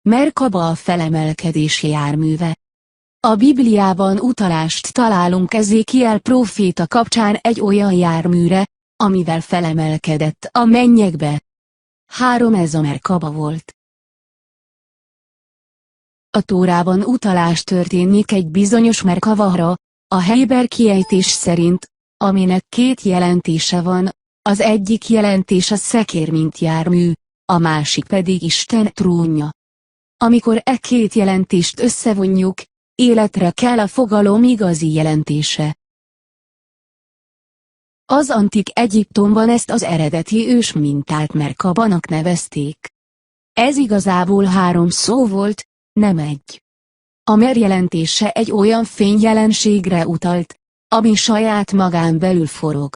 Merkaba a felemelkedés járműve. A Bibliában utalást találunk Ezékiel próféta kapcsán egy olyan járműre, amivel felemelkedett a mennyekbe. 3. Ez a Merkaba volt. A Tórában utalás történik egy bizonyos Merkavahra, a héber kiejtés szerint, aminek két jelentése van, az egyik jelentés a szekér mint jármű, a másik pedig Isten trónja. Amikor e két jelentést összevonjuk, életre kell a fogalom igazi jelentése. Az antik Egyiptomban ezt az eredeti ősmintát Merkabanak nevezték. Ez igazából 3 szó volt, nem egy. A Mer jelentése egy olyan fényjelenségre utalt, ami saját magán belül forog.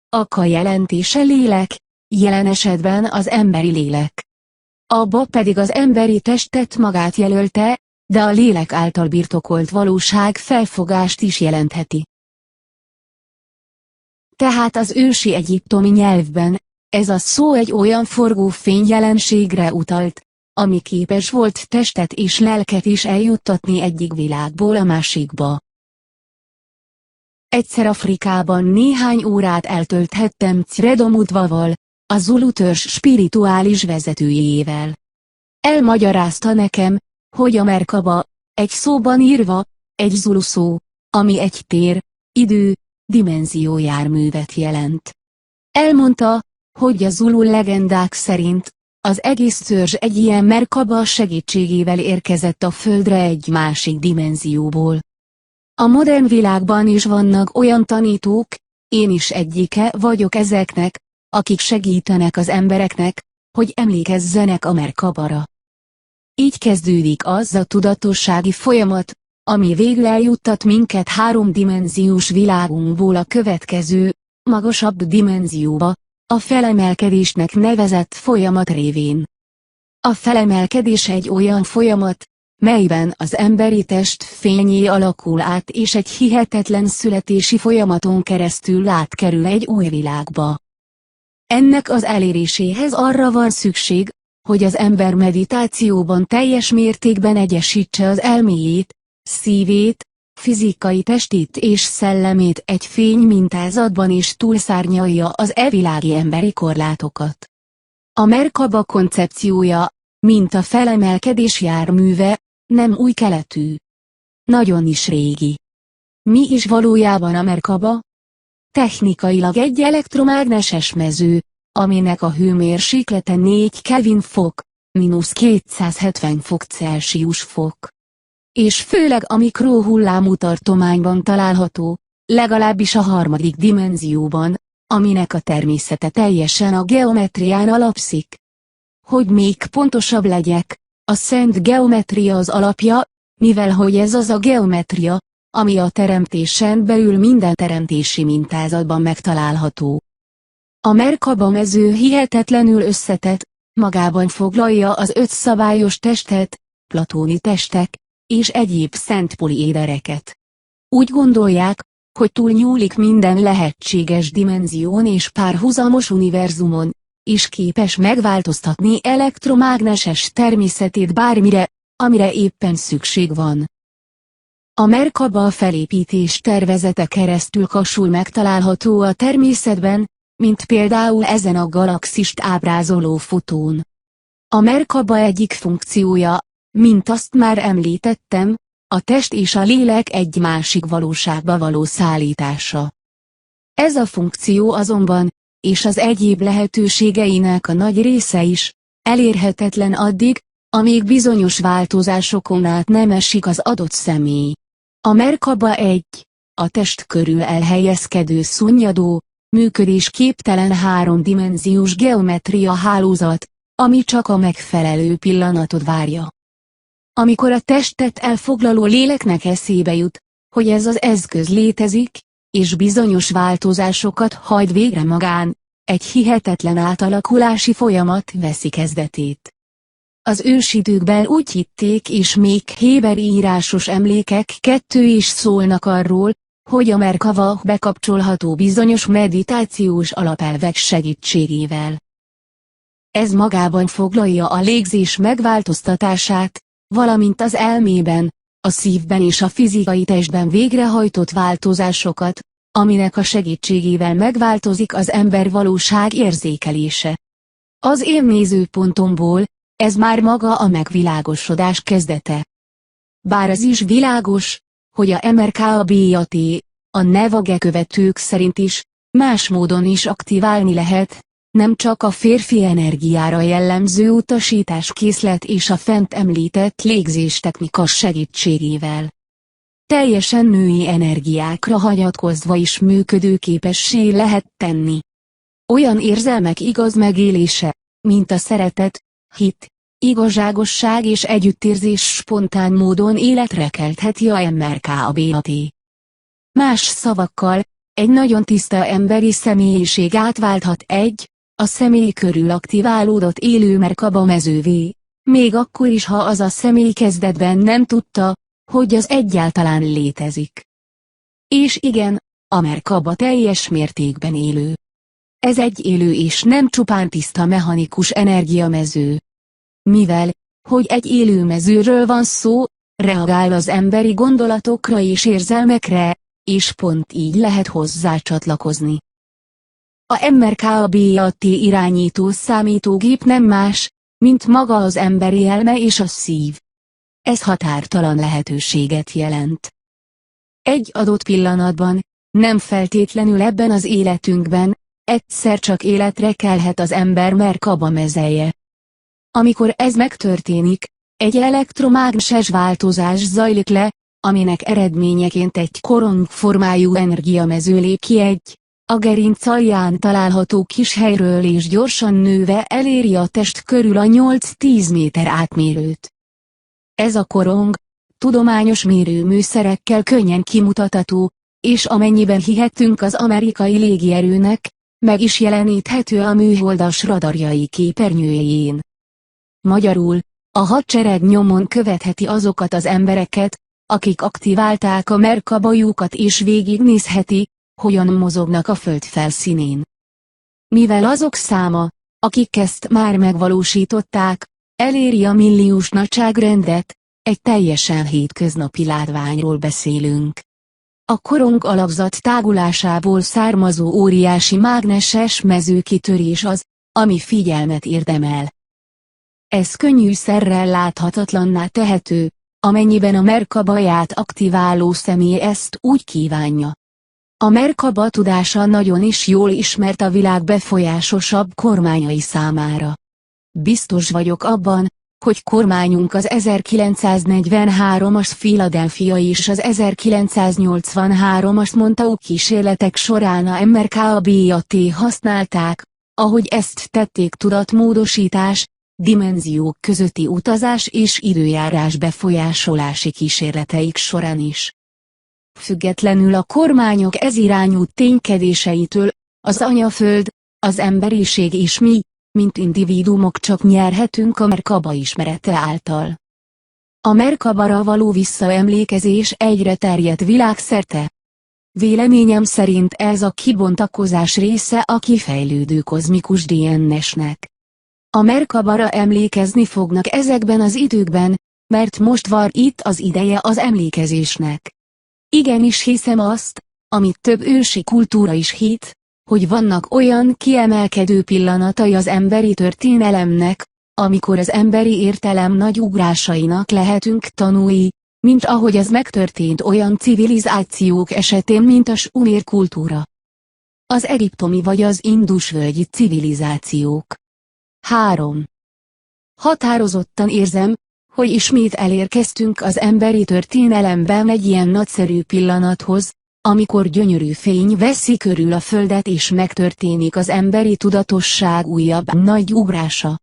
A Ka jelentése lélek, jelen esetben az emberi lélek. A Ba pedig az emberi testet magát jelölte, de a lélek által birtokolt valóság felfogást is jelentheti. Tehát az ősi egyiptomi nyelvben, ez a szó egy olyan forgó fényjelenségre utalt, ami képes volt testet és lelket is eljuttatni egyik világból a másikba. Egyszer Afrikában néhány órát eltölthettem Credamudvaval, a Zulu törzs spirituális vezetőjével. Elmagyarázta nekem, hogy a Merkaba, egy szóban írva, egy zulu szó, ami egy tér, idő, dimenzió járművet jelent. Elmondta, hogy a zulu legendák szerint, az egész törzs egy ilyen Merkaba segítségével érkezett a földre egy másik dimenzióból. A modern világban is vannak olyan tanítók, én is egyike vagyok ezeknek, akik segítenek az embereknek, hogy emlékezzenek a Merkabara. Így kezdődik az a tudatossági folyamat, ami végül eljuttat minket 3-dimenziós világunkból a következő, magasabb dimenzióba, a felemelkedésnek nevezett folyamat révén. A felemelkedés egy olyan folyamat, melyben az emberi test fényé alakul át és egy hihetetlen születési folyamaton keresztül átkerül egy új világba. Ennek az eléréséhez arra van szükség, hogy az ember meditációban teljes mértékben egyesítse az elméjét, szívét, fizikai testét és szellemét egy fénymintázatban és túlszárnyalja az világi emberi korlátokat. A Merkaba koncepciója, mint a felemelkedés járműve, nem új keletű. Nagyon is régi. Mi is valójában a Merkaba? Technikailag egy elektromágneses mező, aminek a hőmérséklete 4 Kelvin fok, -270 fok Celsius fok. És főleg a mikrohullámú tartományban található, legalábbis a 3. dimenzióban, aminek a természete teljesen a geometrián alapszik. Hogy még pontosabb legyek, a szent geometria az alapja, mivel hogy ez az a geometria, ami a teremtésen belül minden teremtési mintázatban megtalálható. A Merkaba mező hihetetlenül összetett, magában foglalja az 5 szabályos testet, platóni testek, és egyéb szent poliédereket. Úgy gondolják, hogy túlnyúlik minden lehetséges dimenzión és párhuzamos univerzumon, és képes megváltoztatni elektromágneses természetét bármire, amire éppen szükség van. A Merkaba felépítés tervezete keresztül kasul megtalálható a természetben, mint például ezen a galaxist ábrázoló fotón. A Merkaba egyik funkciója, mint azt már említettem, a test és a lélek egy másik valóságba való szállítása. Ez a funkció azonban, és az egyéb lehetőségeinek a nagy része is, elérhetetlen addig, amíg bizonyos változásokon át nem esik az adott személy. A Merkaba a test körül elhelyezkedő szunnyadó, működésképtelen 3-dimenziós geometria hálózat, ami csak a megfelelő pillanatot várja. Amikor a testet elfoglaló léleknek eszébe jut, hogy ez az eszköz létezik, és bizonyos változásokat hajt végre magán, egy hihetetlen átalakulási folyamat veszi kezdetét. Az ősidőkben úgy hitték és még héber írásos emlékek is szólnak arról, hogy a Merkava bekapcsolható bizonyos meditációs alapelvek segítségével. Ez magában foglalja a légzés megváltoztatását, valamint az elmében, a szívben és a fizikai testben végrehajtott változásokat, aminek a segítségével megváltozik az ember valóság érzékelése. Az én nézőpontomból, ez már maga a megvilágosodás kezdete. Bár az is világos, hogy a MRKBAT, a Nevage követők szerint is, más módon is aktiválni lehet, nem csak a férfi energiára jellemző utasításkészlet és a fent említett légzéstechnika segítségével. Teljesen női energiákra hagyatkozva is működőképessé lehet tenni. Olyan érzelmek igaz megélése, mint a szeretet, hit, igazságosság és együttérzés spontán módon életre keltheti a MRKBAT. Más szavakkal, egy nagyon tiszta emberi személyiség átválthat a személy körül aktiválódott élő Merkaba mezővé, még akkor is, ha az a személy kezdetben nem tudta, hogy az egyáltalán létezik. És igen, a Merkaba teljes mértékben élő. Ez egy élő és nem csupán tiszta mechanikus energiamező. Mivel, hogy egy élő mezőről van szó, reagál az emberi gondolatokra és érzelmekre, és pont így lehet hozzá csatlakozni. A MRKBAT irányító számítógép nem más, mint maga az emberi elme és a szív. Ez határtalan lehetőséget jelent. Egy adott pillanatban, nem feltétlenül ebben az életünkben, egyszer csak életre kelhet az ember Merkaba mezeje. Amikor ez megtörténik, egy elektromágneses változás zajlik le, aminek eredményeként egy korongformájú energiamező lép ki a gerinc alján található kis helyről és gyorsan nőve eléri a test körül a 8-10 méter átmérőt. Ez a korong, tudományos mérőműszerekkel könnyen kimutatható, és amennyiben hihetünk az amerikai légierőnek, meg is jeleníthető a műholdas radarjai képernyőjén. Magyarul, a hadsereg nyomon követheti azokat az embereket, akik aktiválták a Merkabajukat és végignézheti, hogyan mozognak a föld felszínén. Mivel azok száma, akik ezt már megvalósították, eléri a milliós nagyságrendet, egy teljesen hétköznapi látványról beszélünk. A korong alakzat tágulásából származó óriási mágneses mezőkitörés az, ami figyelmet érdemel. Ez könnyűszerrel láthatatlanná tehető, amennyiben a Merkabaját aktiváló személy ezt úgy kívánja. A Merkaba tudása nagyon is jól ismert a világ befolyásosabb kormányai számára. Biztos vagyok abban, hogy kormányunk az 1943-as Philadelphia és az 1983-as Montauk kísérletek során a MRKBAT használták, ahogy ezt tették tudatmódosítás, dimenziók közötti utazás és időjárás befolyásolási kísérleteik során is. Függetlenül a kormányok ezirányú ténykedéseitől, az anyaföld, az emberiség és mi, mint individuumok csak nyerhetünk a Merkaba ismerete által. A Merkabara való visszaemlékezés egyre terjedt világszerte. Véleményem szerint ez a kibontakozás része a kifejlődő kozmikus DNS-nek. A Merkabara emlékezni fognak ezekben az időkben, mert most van itt az ideje az emlékezésnek. Igenis hiszem azt, amit több ősi kultúra is hitt, hogy vannak olyan kiemelkedő pillanatai az emberi történelemnek, amikor az emberi értelem nagy ugrásainak lehetünk tanúi, mint ahogy ez megtörtént olyan civilizációk esetén, mint a sumer kultúra, az egyiptomi vagy az indus-völgyi civilizációk. 3. Határozottan érzem, hogy ismét elérkeztünk az emberi történelemben egy ilyen nagyszerű pillanathoz, amikor gyönyörű fény veszi körül a földet és megtörténik az emberi tudatosság újabb nagy ugrása.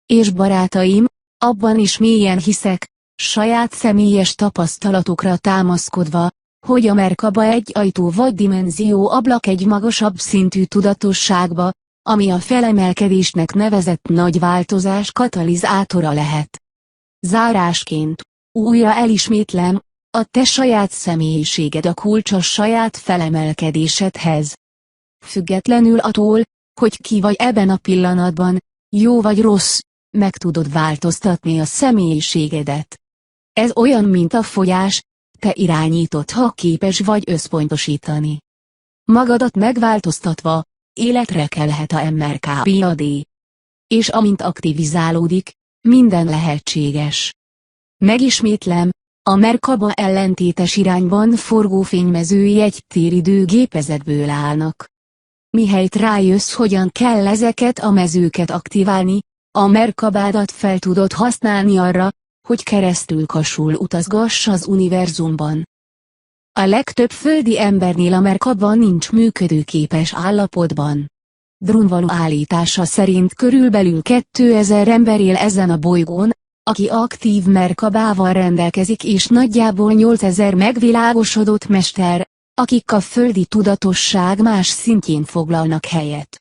És barátaim, abban is mélyen hiszek, saját személyes tapasztalatokra támaszkodva, hogy a Merkaba egy ajtó vagy dimenzió ablak egy magasabb szintű tudatosságba, ami a felemelkedésnek nevezett nagy változás katalizátora lehet. Zárásként, újra elismétlem, a te saját személyiséged a kulcs a saját felemelkedésedhez. Függetlenül attól, hogy ki vagy ebben a pillanatban, jó vagy rossz, meg tudod változtatni a személyiségedet. Ez olyan, mint a fogyás, te irányítod, ha képes vagy összpontosítani magadat megváltoztatva, életre kelhet a MRKBAD. És amint aktivizálódik, minden lehetséges. Megismétlem, a Merkaba ellentétes irányban forgó fénymezői egy téridő gépezetből állnak. Mihelyt rájössz, hogyan kell ezeket a mezőket aktiválni, a Merkabádat fel tudod használni arra, hogy keresztül kasul utazgass az univerzumban. A legtöbb földi embernél a Merkaba nincs működőképes állapotban. Drunvalo állítása szerint körülbelül 2000 ember él ezen a bolygón, aki aktív Merkabával rendelkezik, és nagyjából 8000 megvilágosodott mester, akik a földi tudatosság más szintjén foglalnak helyet.